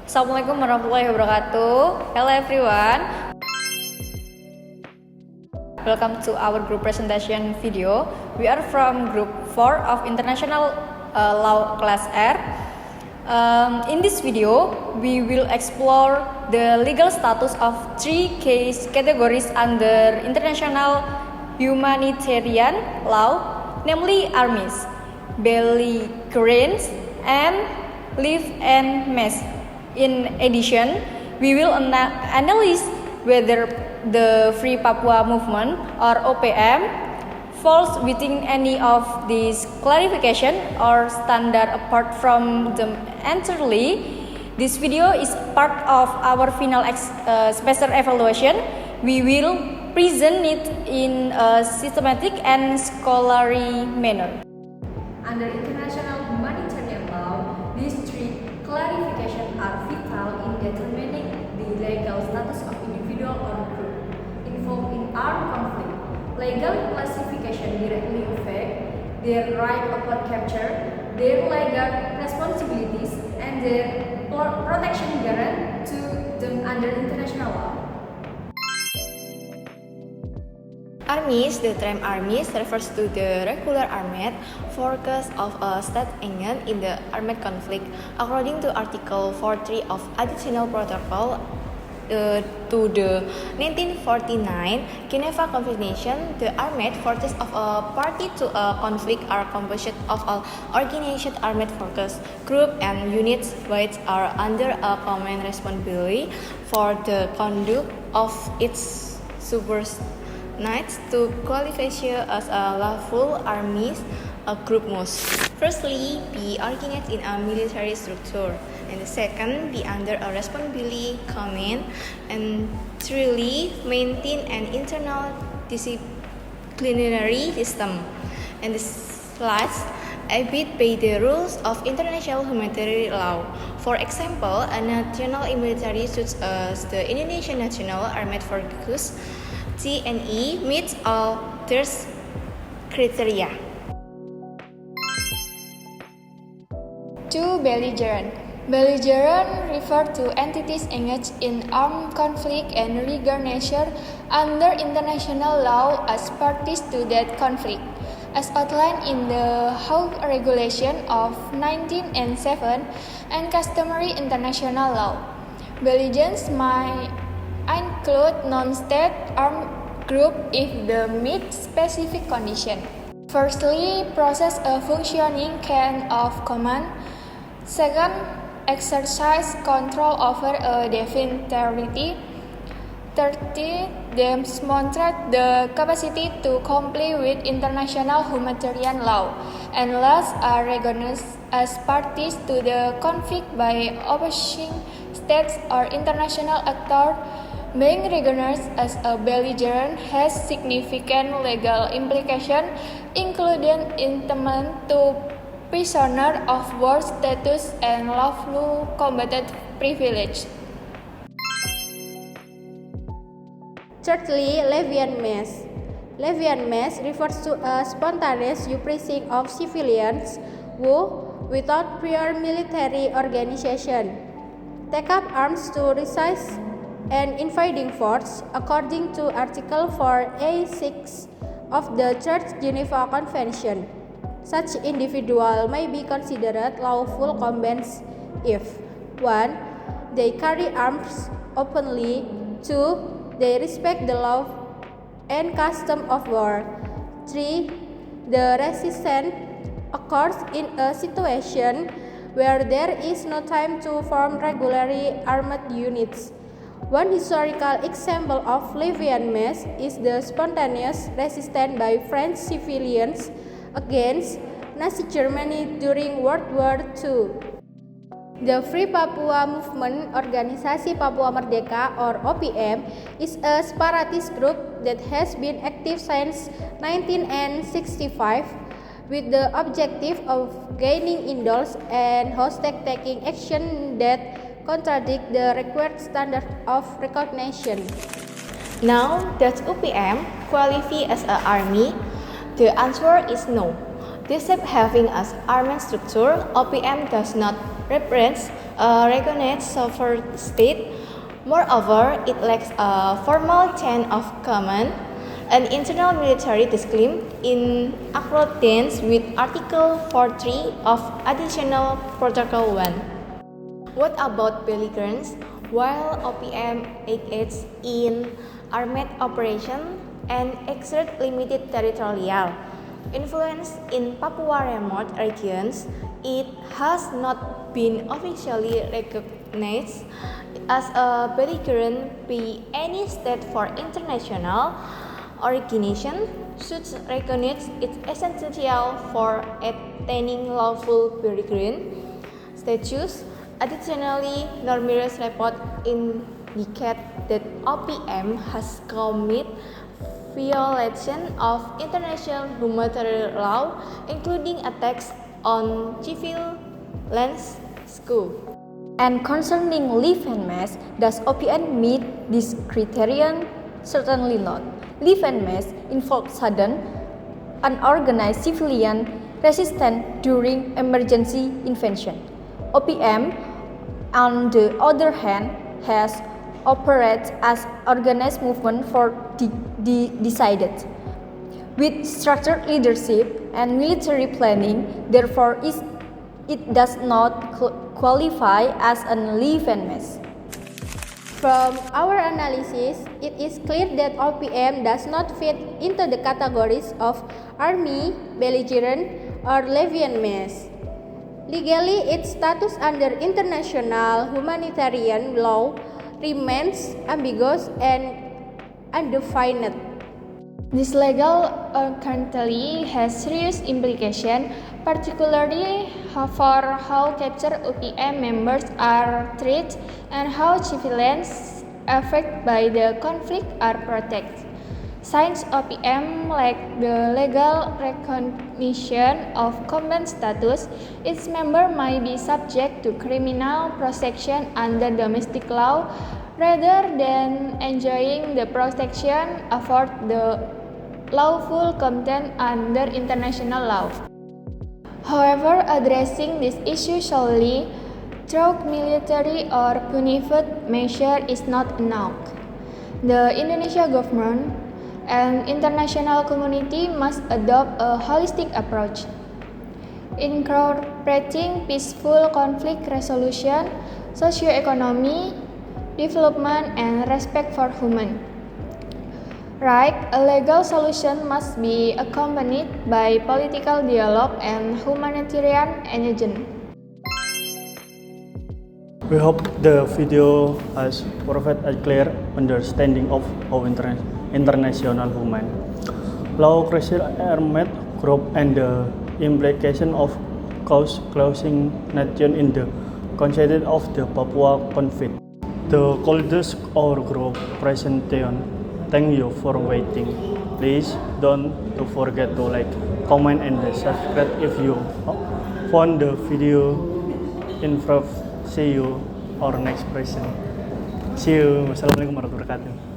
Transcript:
Assalamualaikum warahmatullahi wabarakatuh. Hello everyone. Welcome to our group presentation video. We are from group 4 of International Law Class R. In this video, we will explore the legal status of 3 case categories under international humanitarian law, namely armies, belligerents, and live and mess. In addition, we will analyze whether the Free Papua Movement or OPM falls within any of these clarification or standard apart from them entirely. This video is part of our final semester evaluation. We will present it in a systematic and scholarly manner. Under international humanitarian law, these 3 clarifications are vital in determining the legal status of individual or group involved in armed conflict. Legal classification directly affect their right upon capture, their legal responsibilities, and their protection guaranteed to them under international law. Armies, the term armies refers to the regular armed forces of a state engaged in the armed conflict. According to Article 43 of Additional Protocol to the 1949 Geneva Convention, the armed forces of a party to a conflict are composed of all organized armed forces, groups, and units which are under a common responsibility for the conduct of its subordinates. To qualify as a lawful armies, a group must firstly be organized in a military structure, and the second be under a responsibility command, and thirdly maintain an internal disciplinary system, and the last abide by the rules of international humanitarian law. For example, a national military such as the Indonesian National Armed Forces TNI meets all these criteria. 2. Belligerent. Belligerent refer to entities engaged in armed conflict and regard nature under international law as parties to that conflict, as outlined in the Hague Regulation of 1907 and customary international law. Belligerents may include non-state armed group if they meet specific conditions. Firstly, possess a functioning chain of command. Second, exercise control over a definite territory. Thirdly, demonstrate the capacity to comply with international humanitarian law. And last, are recognized as parties to the conflict by opposing states or international actors. Being recognized as a belligerent has significant legal implications, including entitlement to prisoner of war status and lawful combatant privilege. Thirdly, Levian mass. Levian mass refers to a spontaneous uprising of civilians who, without prior military organization, take up arms to resist an invading force, according to Article 4A6 of the Third Geneva Convention. Such individual may be considered lawful combatants if 1. They carry arms openly, 2. They respect the law and custom of war, 3. The resistance occurs in a situation where there is no time to form regularly armed units. One historical example of Levian mass is the spontaneous resistance by French civilians against Nazi Germany during World War II. The Free Papua Movement Organisasi Papua Merdeka or OPM is a separatist group that has been active since 1965 with the objective of gaining indulgence and hostage-taking action that contradict the required standard of recognition. Now that OPM qualify as an army, The answer is no. Despite having an armed structure, OPM does not represent a recognized sovereign state. Moreover, it lacks a formal chain of command, an internal military discipline in accordance with Article 43 of Additional Protocol 1. What about belligerents? While OPM engages in armed operation and exert limited territorial influence in Papua remote regions, it has not been officially recognized as a belligerent by any state for international organization. Such recognize it essential for attaining lawful belligerent status. Additionally, numerous reports indicate that OPM has committed violation of international humanitarian law, including attacks on civilians schools. And concerning Live and Mess, does OPM meet this criterion? Certainly not. Live and Mess involves sudden, unorganized civilian resistance during emergency intervention. OPM, on the other hand, has operated as organized movement for decided. With structured leadership and military planning, therefore it does not qualify as a Live and Mess. From our analysis, it is clear that OPM does not fit into the categories of army, belligerent, or Levian mess. Legally, its status under international humanitarian law remains ambiguous and undefined. This legal uncertainty has serious implications, particularly for how captured OPM members are treated and how civilians affected by the conflict are protected. Since OPM lack the legal recognition of combat status, its members might be subject to criminal prosecution under domestic law rather than enjoying the protection afforded the lawful content under international law. However, addressing this issue solely through military or punitive measure is not enough. The Indonesia government and international community must adopt a holistic approach, incorporating peaceful conflict resolution, socio-economy, development, and respect for human rights. A legal solution must be accompanied by political dialogue and humanitarian engagement. We hope the video has provided a clear understanding of how international human law crosses armed group and the implication of closing nation in the context of the Papua conflict. The coldest our group presentation. Thank you for waiting. Please don't forget to like, comment, and subscribe if you found the video informative. See you our next person. See you. Wassalamualaikum warahmatullahi wabarakatuh.